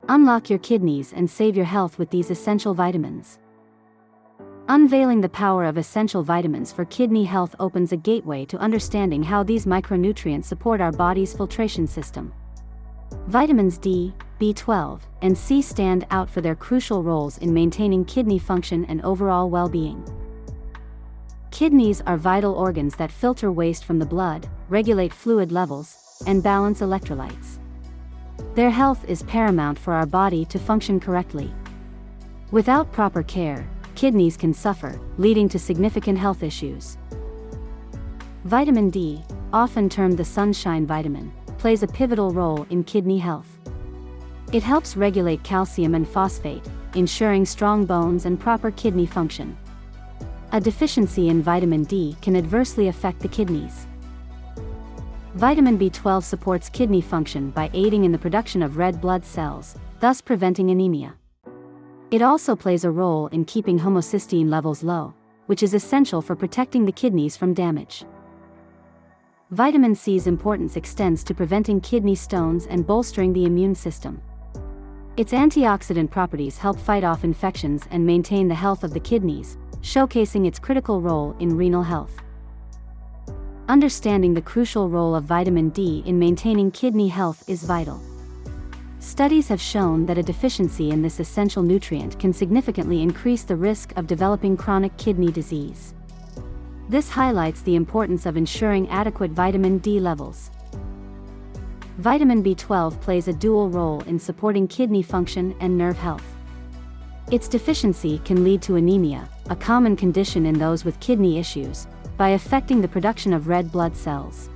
Unlock your kidneys and save your health with these essential vitamins. Unveiling the power of essential vitamins for kidney health opens a gateway to understanding how these micronutrients support our body's filtration system. Vitamins D, B12, and C stand out for their crucial roles in maintaining kidney function and overall well-being. Kidneys are vital organs that filter waste from the blood, regulate fluid levels, and balance electrolytes. Their health is paramount for our body to function correctly. Without proper care, kidneys can suffer, leading to significant health issues. Vitamin D, often termed the sunshine vitamin, plays a pivotal role in kidney health. It helps regulate calcium and phosphate, ensuring strong bones and proper kidney function. A deficiency in vitamin D can adversely affect the kidneys. Vitamin B12 supports kidney function by aiding in the production of red blood cells, thus preventing anemia. It also plays a role in keeping homocysteine levels low, which is essential for protecting the kidneys from damage. Vitamin C's importance extends to preventing kidney stones and bolstering the immune system. Its antioxidant properties help fight off infections and maintain the health of the kidneys, showcasing its critical role in renal health. Understanding the crucial role of vitamin D in maintaining kidney health is vital. Studies have shown that a deficiency in this essential nutrient can significantly increase the risk of developing chronic kidney disease. This highlights the importance of ensuring adequate vitamin D levels. Vitamin B12 plays a dual role in supporting kidney function and nerve health. Its deficiency can lead to anemia, a common condition in those with kidney issues, by affecting the production of red blood cells.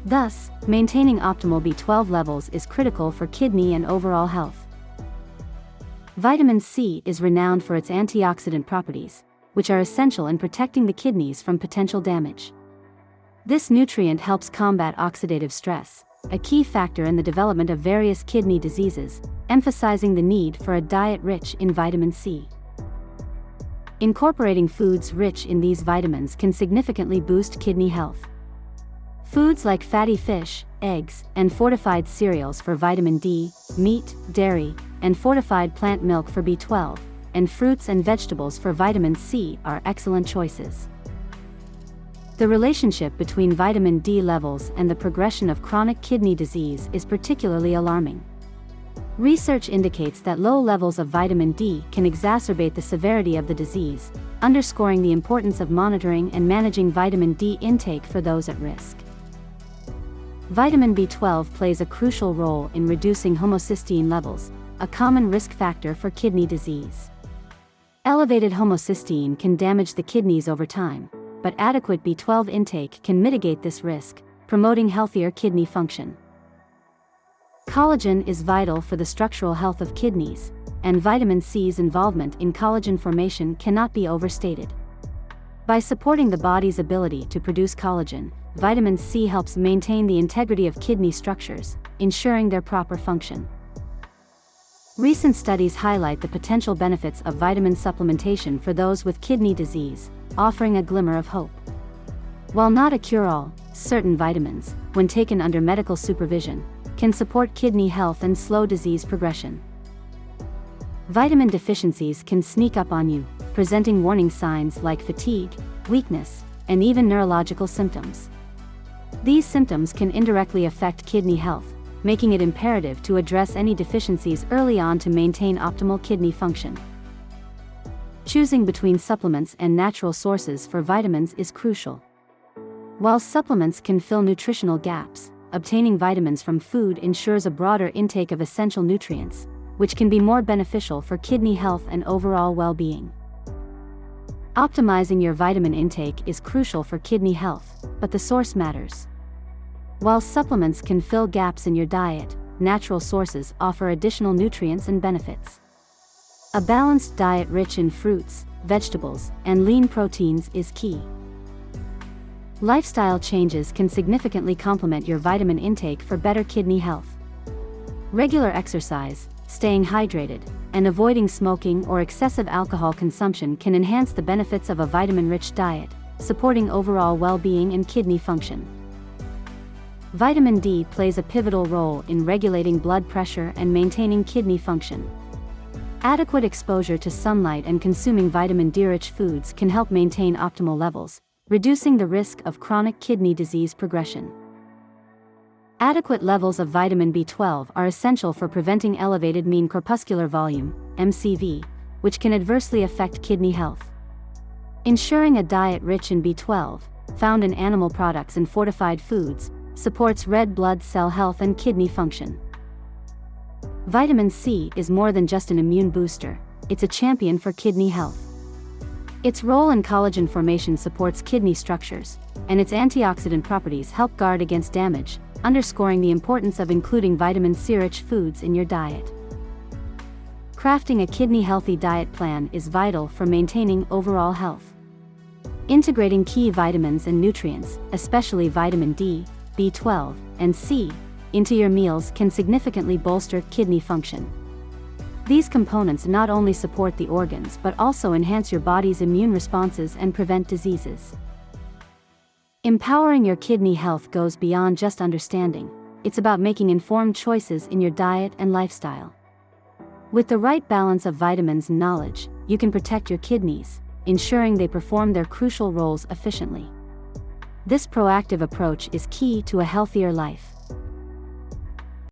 Thus, maintaining optimal B12 levels is critical for kidney and overall health. Vitamin C is renowned for its antioxidant properties, which are essential in protecting the kidneys from potential damage. This nutrient helps combat oxidative stress, a key factor in the development of various kidney diseases, emphasizing the need for a diet rich in vitamin C. Incorporating foods rich in these vitamins can significantly boost kidney health. Foods like fatty fish, eggs, and fortified cereals for vitamin D, meat, dairy, and fortified plant milk for B12, and fruits and vegetables for vitamin C are excellent choices. The relationship between vitamin D levels and the progression of chronic kidney disease is particularly alarming. Research indicates that low levels of vitamin D can exacerbate the severity of the disease, underscoring the importance of monitoring and managing vitamin D intake for those at risk. Vitamin B12 plays a crucial role in reducing homocysteine levels, a common risk factor for kidney disease. Elevated homocysteine can damage the kidneys over time, but adequate B12 intake can mitigate this risk, promoting healthier kidney function. Collagen is vital for the structural health of kidneys, and vitamin C's involvement in collagen formation cannot be overstated. By supporting the body's ability to produce collagen, vitamin C helps maintain the integrity of kidney structures, ensuring their proper function. Recent studies highlight the potential benefits of vitamin supplementation for those with kidney disease, offering a glimmer of hope. While not a cure-all, certain vitamins, when taken under medical supervision, can support kidney health and slow disease progression. Vitamin deficiencies can sneak up on you, presenting warning signs like fatigue, weakness, and even neurological symptoms. These symptoms can indirectly affect kidney health, making it imperative to address any deficiencies early on to maintain optimal kidney function. Choosing between supplements and natural sources for vitamins is crucial. While supplements can fill nutritional gaps, obtaining vitamins from food ensures a broader intake of essential nutrients, which can be more beneficial for kidney health and overall well-being. Optimizing your vitamin intake is crucial for kidney health, but the source matters. While supplements can fill gaps in your diet, natural sources offer additional nutrients and benefits. A balanced diet rich in fruits, vegetables, and lean proteins is key. Lifestyle changes can significantly complement your vitamin intake for better kidney health. Regular exercise, staying hydrated, and avoiding smoking or excessive alcohol consumption can enhance the benefits of a vitamin-rich diet, supporting overall well-being and kidney function. Vitamin D plays a pivotal role in regulating blood pressure and maintaining kidney function. Adequate exposure to sunlight and consuming vitamin D-rich foods can help maintain optimal levels, reducing the risk of chronic kidney disease progression. Adequate levels of vitamin B12 are essential for preventing elevated mean corpuscular volume, MCV, which can adversely affect kidney health. Ensuring a diet rich in B12, found in animal products and fortified foods, supports red blood cell health and kidney function. Vitamin C is more than just an immune booster, it's a champion for kidney health. Its role in collagen formation supports kidney structures, and its antioxidant properties help guard against damage, underscoring the importance of including vitamin C-rich foods in your diet. Crafting a kidney-healthy diet plan is vital for maintaining overall health. Integrating key vitamins and nutrients, especially vitamin D, B12, and C, into your meals can significantly bolster kidney function. These components not only support the organs but also enhance your body's immune responses and prevent diseases. Empowering your kidney health goes beyond just understanding, it's about making informed choices in your diet and lifestyle. With the right balance of vitamins and knowledge, you can protect your kidneys, ensuring they perform their crucial roles efficiently. This proactive approach is key to a healthier life.